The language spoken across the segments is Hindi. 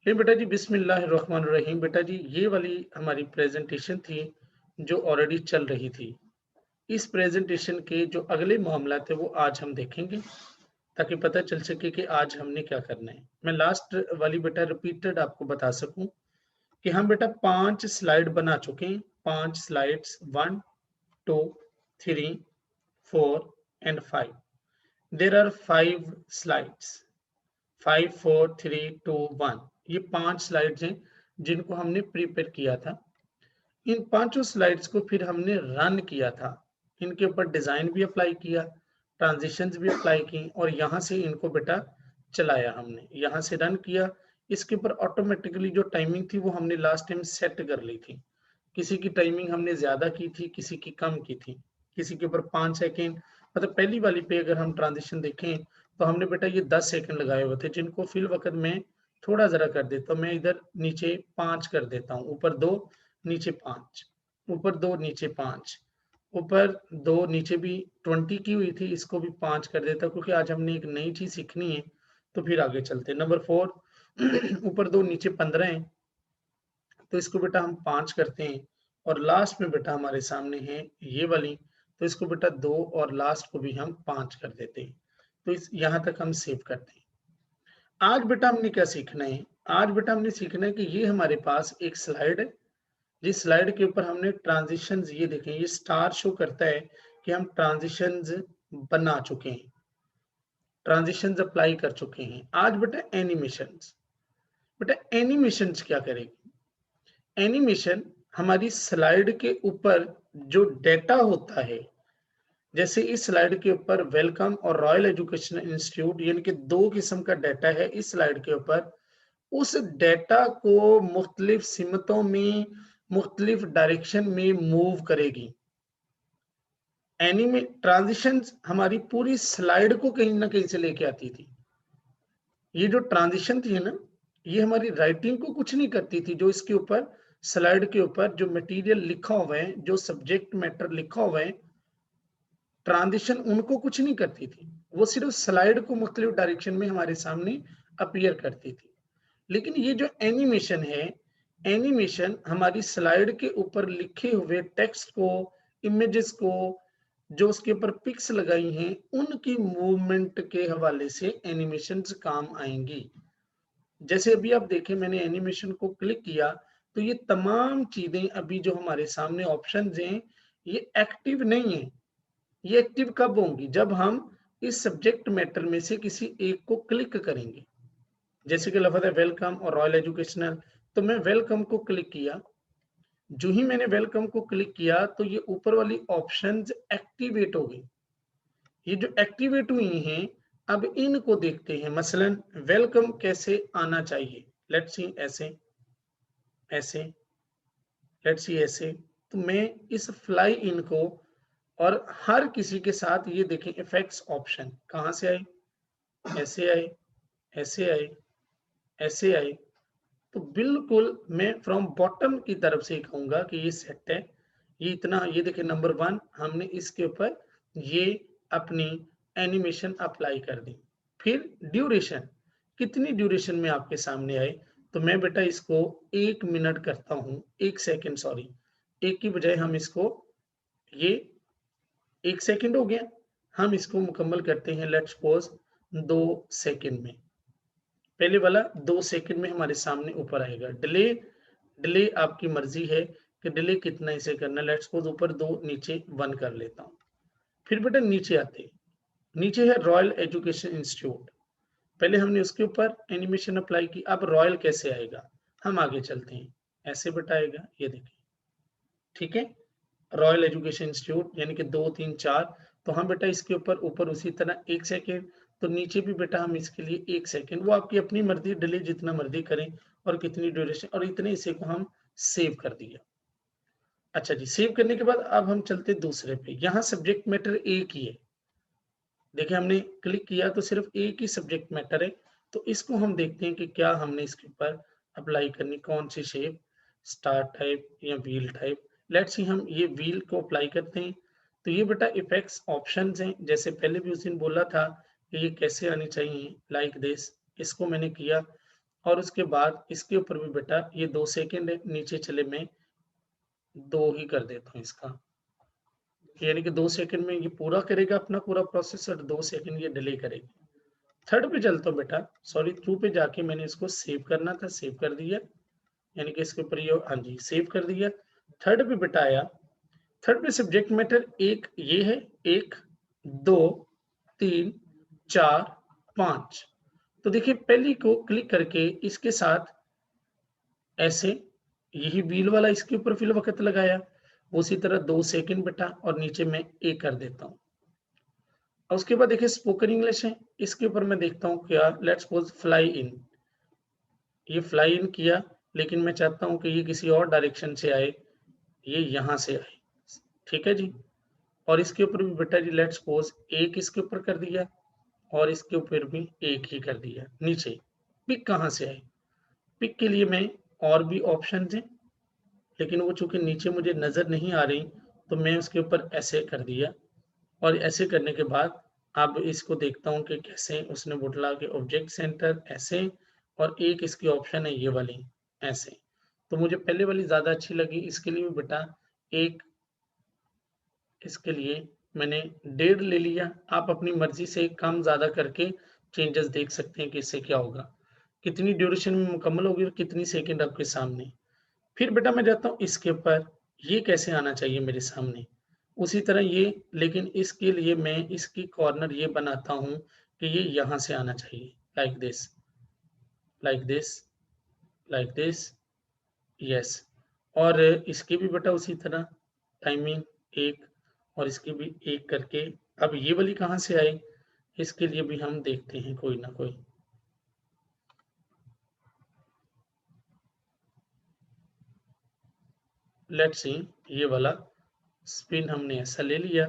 ये बेटा जी बिस्मिल्लाहिर्रहमानिर्रहीम। बेटा जी ये वाली हमारी प्रेजेंटेशन थी जो ऑलरेडी चल रही थी। इस प्रेजेंटेशन के जो अगले मामला थे वो आज हम देखेंगे ताकि पता चल सके कि आज हमने क्या करना है। मैं लास्ट वाली बेटा रिपीटेड आपको बता सकूं कि हम बेटा 5 स्लाइड बना चुके हैं। 5 slides 1, 2, 3, 4 and 5। There are 5 slides 5, 4, 3, 2, 1। ये 5 स्लाइड्स हैं जिनको हमने प्रिपेयर किया था। इन पांचों स्लाइड्स को फिर हमने रन किया था। इनके ऊपर डिजाइन भी अप्लाई किया, ट्रांजिशंस भी अप्लाई की और यहाँ से इनको बेटा चलाया हमने। यहाँ से रन किया। इसके ऊपर ऑटोमेटिकली जो टाइमिंग थी वो हमने लास्ट टाइम सेट कर ली थी। किसी की टाइमिंग हमने ज्यादा की थी, किसी की कम की थी। किसी के ऊपर 5 सेकेंड, मतलब पहली वाली पे अगर हम ट्रांजिशन देखें तो हमने बेटा ये 10 सेकंड लगाए हुए थे, जिनको फिल वक्त में थोड़ा जरा कर देता हूँ। मैं इधर नीचे 5 कर देता हूँ, ऊपर 2 नीचे 5, ऊपर 2 नीचे 5, ऊपर 2 नीचे भी 20 की हुई थी, इसको भी 5 कर देता हूँ क्योंकि आज हमने एक नई चीज सीखनी है। तो फिर आगे चलते हैं। नंबर 4 ऊपर 2 नीचे 15 है, तो इसको बेटा हम 5 करते हैं। और लास्ट में बेटा हमारे सामने है ये वाली, तो इसको बेटा 2 और लास्ट को भी हम 5 कर देते हैं। तो इस यहाँ तक हम सेव करते हैं। आज बेटा हमने क्या सीखना है? आज बेटा हमने सीखना है कि ये हमारे पास एक स्लाइड है, जिस स्लाइड के ऊपर हमने ट्रांजिशंस, ये देखें ये स्टार शो करता है कि हम ट्रांजिशंस बना चुके हैं, ट्रांजिशंस अप्लाई कर चुके हैं। आज बेटा एनिमेशंस, बेटा एनिमेशंस क्या करेगी? एनिमेशन हमारी स्लाइड के ऊपर जो डेटा होता है, जैसे इस स्लाइड के ऊपर वेलकम और रॉयल एजुकेशन इंस्टीट्यूट यानी कि 2 किस्म का डेटा है इस स्लाइड के ऊपर। उस डेटा को मुख्तलिफ सिमतों में, मुख्तलिफ डायरेक्शन में मूव करेगी। एनिमे ट्रांजिशंस हमारी पूरी स्लाइड को कहीं ना कहीं से लेके आती थी। ये जो ट्रांजिशन थी ना, ये हमारी राइटिंग को कुछ नहीं करती थी। जो इसके ऊपर स्लाइड के ऊपर जो मटेरियल लिखा हुआ है, जो सब्जेक्ट मैटर लिखा हुआ है, ट्रांजिशन उनको कुछ नहीं करती थी। वो सिर्फ स्लाइड को मुख्तलिफ डायरेक्शन में हमारे सामने अपीयर करती थी। लेकिन ये जो एनिमेशन है, एनिमेशन हमारी स्लाइड के ऊपर लिखे हुए टेक्स्ट को, इमेजेस को, जो उसके ऊपर पिक्स लगाई हैं, उनकी मूवमेंट के हवाले से एनिमेशंस काम आएंगी। जैसे अभी आप देखें, मैंने एनिमेशन को क्लिक किया तो ये तमाम चीजें अभी जो हमारे सामने ऑप्शंस हैं, ये एक्टिव नहीं है। ये एक्टिव कब होंगी? जब हम इस सब्जेक्ट मैटर में से किसी एक को क्लिक करेंगे। जैसे कि लफ्ज़ है वेलकम और रॉयल एजुकेशनल, तो मैं वेलकम को क्लिक किया। जो ही मैंने वेलकम को क्लिक किया तो ये ऊपर वाली ऑप्शंस एक्टिवेट हो गई। ये जो एक्टिवेट हुई हैं, अब इनको देखते हैं। मसलन वेलकम कैसे आना चाहिए? लेट्स सी ऐसे, ऐसे, लेट्स सी ऐसे। तो मैं इस फ्लाई इन को और हर किसी के साथ ये देखें इफेक्ट्स ऑप्शन कहाँ से आए? ऐसे आए, ऐसे आए, ऐसे आए। तो बिल्कुल मैं फ्रॉम बॉटम की तरफ से कहूंगा कि ये सेट है। ये इतना, ये देखिए नंबर 1 हमने इसके ऊपर ये अपनी एनिमेशन अप्लाई कर दी। फिर ड्यूरेशन, कितनी ड्यूरेशन में आपके सामने आए? तो मैं बेटा इसको 1 मिनट करता हूँ, 1 सेकेंड सॉरी, एक की बजाय हम इसको, ये 1 सेकेंड हो गया, हम इसको मुकम्मल करते हैं लेट्स सपोज 2 सेकेंड में। पहले वाला 2 सेकंड में हमारे सामने ऊपर आएगा। डिले, डिले आपकी मर्जी है कि डिले कितना इसे करना है। लेट्स सपोज ऊपर 2 नीचे 1 कर लेता हूँ। फिर बेटा नीचे आते हैं। नीचे है रॉयल एजुकेशन इंस्टीट्यूट। पहले हमने उसके ऊपर एनिमेशन अप्लाई की। अब रॉयल कैसे आएगा? हम आगे चलते हैं। ऐसे बेटा आएगा, ये देखिए, ठीक है। रॉयल एजुकेशन इंस्टीट्यूट यानी कि 2, 3, 4। तो हम बेटा इसके ऊपर उसी तरह 1 सेकेंड। तो नीचे भी बेटा हम इसके लिए 1 सेकेंड, वो आपकी अपनी मर्जी, डिले जितना मर्जी करें और कितनी ड्यूरेशन, और इतने इसे को हम सेव कर दिया। अच्छा जी, सेव करने के बाद अब हम चलते दूसरे पे। यहाँ सब्जेक्ट मैटर एक ही है। देखिए हमने क्लिक किया तो सिर्फ एक ही सब्जेक्ट मैटर है। तो इसको हम देखते हैं कि क्या हमने इसके ऊपर अप्लाई करनी, कौन सी शेप, स्टार टाइप या व्हील टाइप। लेट्स सी हम ये व्हील को अप्लाई करते हैं। तो ये बेटा इफेक्ट्स ऑप्शंस हैं, जैसे पहले भी उस दिन बोला था कि ये कैसे आनी चाहिए, लाइक दिस। इसको मैंने किया और उसके बाद इसके ऊपर भी बेटा ये 2 सेकंड है, नीचे चले मैं 2 ही कर देता हूँ इसका। यानी कि 2 सेकंड में ये पूरा करेगा अपना पूरा प्रोसेस और 2 सेकंड ये डिले करेगी। थर्ड पे चलता हूँ बेटा, सॉरी थ्रू पे जाके मैंने इसको सेव करना था, सेव कर दिया। यानी कि इसके ऊपर ये हाँ जी, सेव कर दिया। थर्ड पे बेटा आया, थर्ड पे सब्जेक्ट मैटर एक ये है, 1, 2, 3, 4, 5। तो देखिए पहली को क्लिक करके इसके साथ ऐसे यही व्हील वाला इसके ऊपर फिल वक़्त लगाया, उसी तरह 2 सेकंड बेटा और नीचे मैं 1 कर देता हूँ। और उसके बाद देखिए स्पोकन इंग्लिश है, इसके ऊपर मैं देखता हूँ क्या लेट्स सपोज़ फ्लाई इन। ये फ्लाई इन किया, लेकिन मैं चाहता हूँ कि ये किसी और डायरेक्शन से आए, ये यहाँ से आए। ठीक है जी? और इसके ऊपर भी बेटा जी लेट्स सपोज़ 1 इसके ऊपर कर दिया और इसके ऊपर भी 1 ही कर दिया नीचे। पिक कहाँ से आए? पिक के लिए मैं और भी ऑप्शंस हैं, लेकिन वो चूँकि नीचे मुझे नज़र नहीं आ रही, तो मैं उसके ऊपर ऐसे कर दिया और ऐसे करने के बाद अब इसको देखता हूँ कि कैसे उसने बोला कि ऑब्जेक्ट सेंटर ऐसे और एक इसकी ऑप्शन है ये वाली ऐसे। तो मुझे पहले वाली ज़्यादा अच्छी लगी, इसके लिए भी बेटा एक इसके लिए मैंने 1.5 ले लिया। आप अपनी मर्ज़ी से कम ज़्यादा करके चेंजेस देख सकते हैं कि इससे क्या होगा। कितनी ड्यूरेशन में मुकम्मल होगी और कितनी सेकंड आपके सामने। फिर बेटा मैं जाता हूँ इसके ऊपर, ये कैसे आना चाहिए मेरे सामने? उसी तरह ये, लेकिन इसके लिए मैं इसकी कॉर्नर ये बनाता हूँ कि ये यहाँ से आना चाहिए, like this, like this, like this, yes. और इसकी भी बेटा उसी तरह टाइमिंग 1 और इसकी भी 1 करके अब ये वाली कहाँ से आए? इसके लिए भी हम देखते हैं कोई ना कोई। लेट्स सी, ये वाला स्पिन हमने ऐसा ले लिया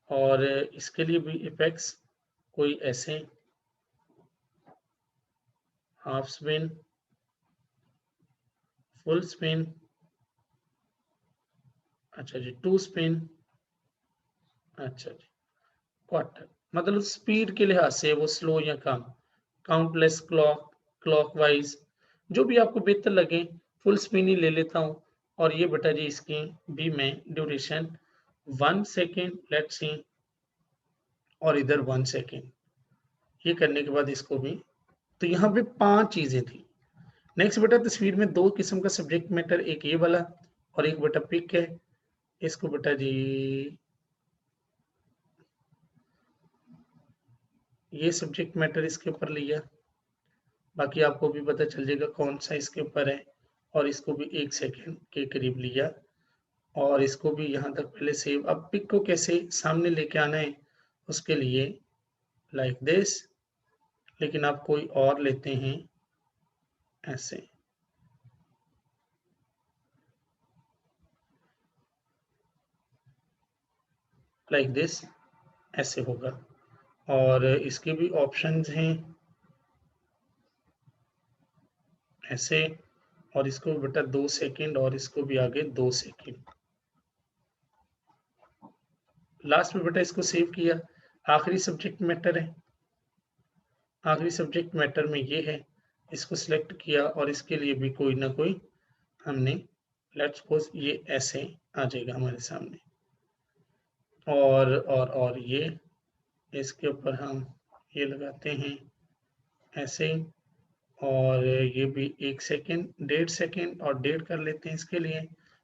और इसके लिए भी इफेक्ट्स कोई ऐसे हाफ स्पिन, फुल स्पिन, अच्छा जी 2 स्पिन, अच्छा जी क्वार्टर। मतलब स्पीड के लिहाज से वो स्लो या कम, काउंटलेस क्लॉक, क्लॉकवाइज, जो भी आपको बेहतर लगे फुल स्पिन ही ले लेता हूँ। और ये बेटा जी इसकी भी मैं ड्यूरेशन 1 सेकेंड लेट्स सी और इधर 1 सेकेंड। ये करने के बाद इसको भी, तो यहाँ पे 5 चीजें थी। नेक्स्ट बेटा तस्वीर में 2 किस्म का सब्जेक्ट मैटर, एक ये वाला और एक बेटा पिक है। इसको बेटा जी ये सब्जेक्ट मैटर इसके ऊपर लिया, बाकी आपको भी पता चल जाएगा कौन सा इसके ऊपर है। और इसको भी 1 सेकंड के करीब लिया और इसको भी यहाँ तक पहले सेव। अब पिक को कैसे सामने लेके आना है उसके लिए लाइक दिस, लेकिन आप कोई और लेते हैं ऐसे, लाइक दिस, ऐसे होगा। और इसके भी ऑप्शंस हैं ऐसे, और इसको भी बेटा 2 सेकंड और इसको भी आगे 2 सेकंड। लास्ट में बेटा इसको सेव किया, आखिरी सब्जेक्ट मैटर है, आखिरी सब्जेक्ट मैटर में ये है, इसको सिलेक्ट किया और इसके लिए भी कोई ना कोई हमने लेट्स सपोज ये ऐसे आ जाएगा हमारे सामने। और ये इसके ऊपर हम ये लगाते हैं ऐसे, और ये भी 1 सेकंड, 1.5 सेकंड और 1.5 कर लेते हैं इसके लिए।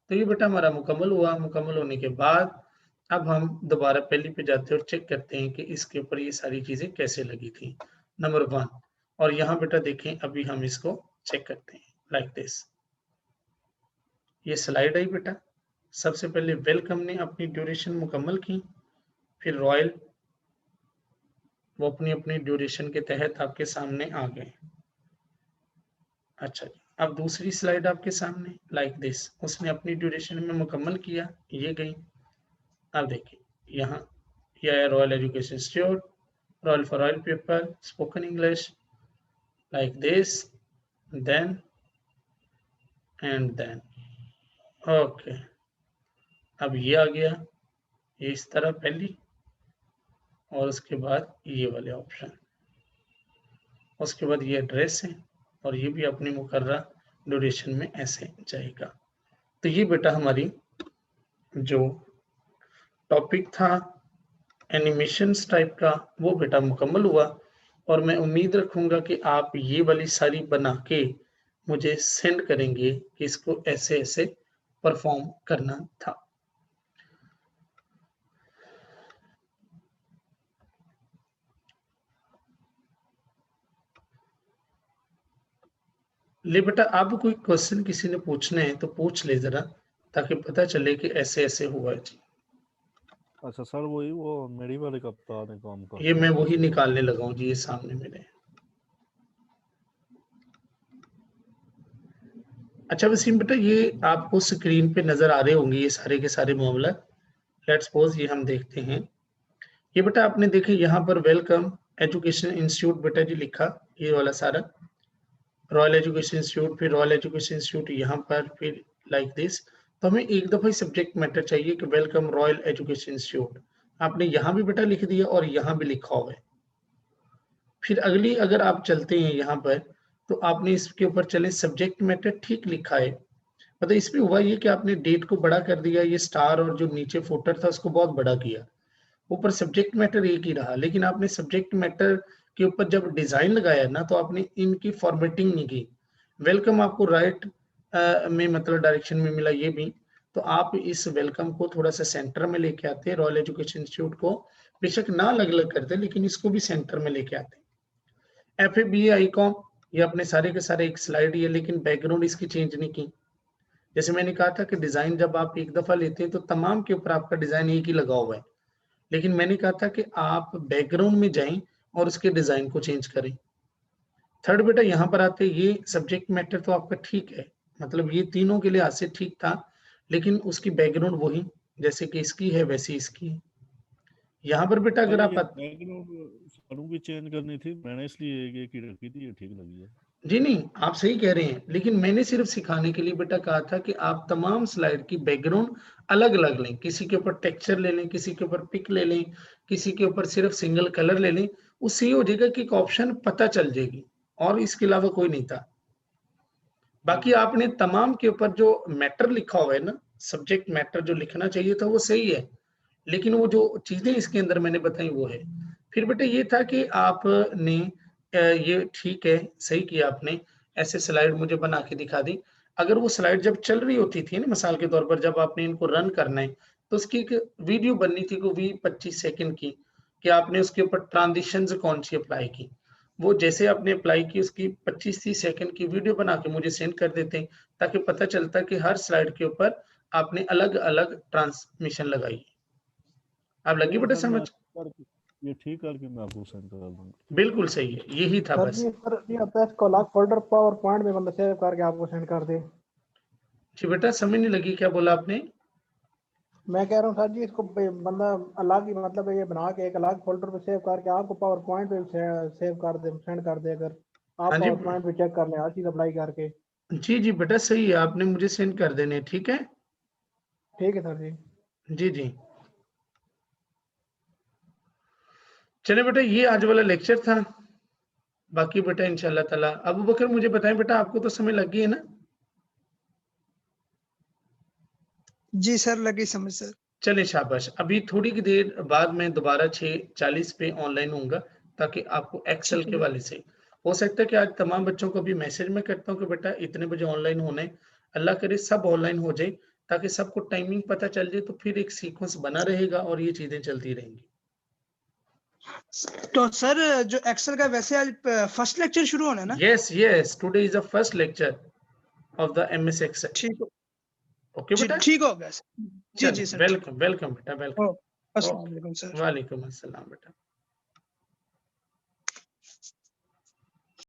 तो ये बेटा हमारा मुकम्मल हुआ। मुकम्मल होने के बाद अब हम दोबारा पहली पे जाते हैं और चेक करते हैं कि इसके ऊपर ये सारी चीज़ें कैसे लगी थी, नंबर 1। और यहाँ बेटा देखें अभी हम इसको चेक करते हैं लाइक दिस। ये स्लाइड आई बेटा, सबसे पहले वेलकम ने अपनी ड्यूरेशन मुकम्मल की, फिर रॉयल वो अपनी अपनी ड्यूरेशन के तहत आपके सामने आ गए। अच्छा जी, अब दूसरी स्लाइड आपके सामने लाइक दिस, उसने अपनी ड्यूरेशन में मुकम्मल किया, ये गई। अब देखिए यहाँ ये है royal education institute, royal for royal paper, spoken English, like this, then and then. Okay, अब ये आ गया, ये इस तरह पहली और उसके बाद ये वाले ऑप्शन, उसके बाद ये एड्रेस है, और ये भी अपनी मुकर्रर ड्यूरेशन में ऐसे जाएगा। तो ये बेटा हमारी जो टॉपिक था एनिमेशंस टाइप का वो बेटा मुकम्मल हुआ, और मैं उम्मीद रखूंगा कि आप ये वाली सारी बना के मुझे सेंड करेंगे कि इसको ऐसे ऐसे परफॉर्म करना था। ले बेटा, आप कोई क्वेश्चन किसी ने पूछने हैं तो पूछ ले जरा, ताकि पता चले कि ऐसे ऐसे हुआ जी। अच्छा सर, वही वो मेरी वाले कप्तान ने काम कर, ये मैं वही निकालने लगा हूँ जी, ये सामने मेरे। अच्छा वसीम बेटा, ये आपको स्क्रीन पे नजर आ रहे होंगे ये सारे के सारे मामला। लेट्स सपोज ये हम देखते हैं। ये बेटा आपने देखे यहाँ पर वेलकम एजुकेशन इंस्टीट्यूट बेटा जी लिखा, ये वाला सारा रॉयल एजुकेशन इंस्टीट्यूट, फिर रॉयल एजुकेशन इंस्टीट्यूट यहाँ पर, फिर लाइक दिस। तो हमें एक दफा ही सब्जेक्ट मैटर चाहिए कि वेलकम रॉयल एजुकेशन इंस्टीट्यूट। आपने यहाँ भी बेटा लिख दिया और यहाँ भी लिखा हुआ है। फिर अगली अगर आप चलते हैं यहाँ पर, तो आपने इसके ऊपर चले सब्जेक्ट मैटर ठीक लिखा है। मतलब इसमें हुआ ये कि आपने डेट को बड़ा कर दिया, ये स्टार और जो नीचे फुटर था उसको बहुत बड़ा किया, ऊपर सब्जेक्ट मैटर एक ही रहा। लेकिन आपने सब्जेक्ट मैटर के ऊपर जब डिजाइन लगाया ना, तो आपने इनकी फॉर्मेटिंग नहीं की। वेलकम आपको राइट में मतलब डायरेक्शन में मिला ये भी, तो आप इस वेलकम को थोड़ा सा सेंटर में लेके आते, रॉयल एजुकेशन इंस्टीट्यूट को बेशक ना अलग अलग करते, लेकिन इसको भी सेंटर में लेके आते। FABA आईकॉन, ये अपने सारे के सारे एक स्लाइड ही है, लेकिन बैकग्राउंड इसकी चेंज नहीं की। जैसे मैंने कहा था कि डिजाइन जब आप एक दफा लेते हैं तो तमाम के ऊपर आपका डिजाइन एक ही लगा हुआ है, लेकिन मैंने कहा था कि आप बैकग्राउंड में जाएं और उसके डिजाइन को चेंज करें। थर्ड बेटा यहाँ पर आते, ये सब्जेक्ट मैटर तो आपका ठीक है, मतलब ये तीनों के लिहाज से ठीक था, लेकिन उसकी बैकग्राउंड वही जैसे कि इसकी है वैसी इसकी है। यहाँ पर बेटा अगर आप बैकग्राउंड भी चेंज करनी थी, मैंने इसलिए एक ही रखी थी, ये ठीक लगी है। जी नहीं, आप सही कह रहे हैं, लेकिन मैंने सिर्फ सिखाने के लिए बेटा कहा था कि आप तमाम स्लाइड की बैकग्राउंड अलग अलग लें, किसी के ऊपर टेक्सचर ले लें, किसी के ऊपर पिक ले लें, किसी के ऊपर सिर्फ सिंगल कलर ले लें। उससे ये हो जाएगा कि एक ऑप्शन पता चल जाएगी, और इसके अलावा कोई नहीं था। बाकी आपने तमाम के ऊपर जो मैटर लिखा हुआ है ना, सब्जेक्ट मैटर जो लिखना चाहिए था वो सही है, लेकिन वो जो चीजें इसके अंदर मैंने बताई वो है। फिर बेटा ये था कि आपने ये ठीक है, सही किया आपने, ऐसे स्लाइड मुझे बना के दिखा दी। अगर वो स्लाइड जब चल रही होती थी ना, मिसाल के तौर पर जब आपने इनको रन करना है, तो उसकी एक वीडियो बननी थी को 20-25 सेकंड की, कि आपने उसके ऊपर ट्रांजिशंस कौन सी अप्लाई की। वो जैसे आपने अप्लाई की उसकी 25-30 सेकंड की वीडियो बना के मुझे सेंड कर देते हैं, ताकि पता चलता कि हर स्लाइड के ऊपर आपने अलग अलग ट्रांसमिशन लगाई। अब लगी बेटा समझ? ये ठीक करके मैं आपको सेंड कर दूंगा। बिल्कुल सही है, यही था सर बस। जी, सर जी अपना इसको अलग फोल्डर पावर पॉइंट में मतलब सेव करके आपको सेंड कर दे। जी बेटा समझ नहीं लगी, क्या बोला आपने? मैं कह रहा हूँ सर जी, इसको बंदा अलग ही मतलब ये बना के एक अलग फोल्डर पे सेव करके आपको पावर पॉइंट पे सेव कर दे, सेंड कर दे। अगर आप हाँ जी, पावर पॉइंट पे चेक कर लें हर चीज अप्लाई करके। जी जी बेटा सही है, आपने मुझे सेंड कर देने, ठीक है। ठीक है सर जी। जी जी चले बेटा, ये आज वाला लेक्चर था। बाकी बेटा इंशाल्लाह ताला, अबू बकर मुझे बताएं बेटा, आपको तो समय लग गई है ना? जी सर, लगी समझ सर। चले शाबाश, अभी थोड़ी की देर बाद मैं दोबारा 6:40 पे ऑनलाइन होऊंगा, ताकि आपको एक्सेल के वाले से हो सकता है कि आज तमाम बच्चों को भी मैसेज में करता हूँ कि बेटा इतने बजे ऑनलाइन होना है। अल्लाह करे सब ऑनलाइन हो जाए, ताकि सबको टाइमिंग पता चल जाए, तो फिर एक सीक्वेंस बना रहेगा और ये चीजें चलती रहेंगी। तो सर जो एक्सेल का वैसे आज फर्स्ट लेक्चर शुरू होना है ना? Yes today is the first lecture of the MS Excel. ठीक हो, ओके बेटा, ठीक हो गया सर। जी जी सर, वेलकम वेलकम बेटा, वेलकम। अस्सलाम वालेकुम सर। वालेकुम अस्सलाम बेटा।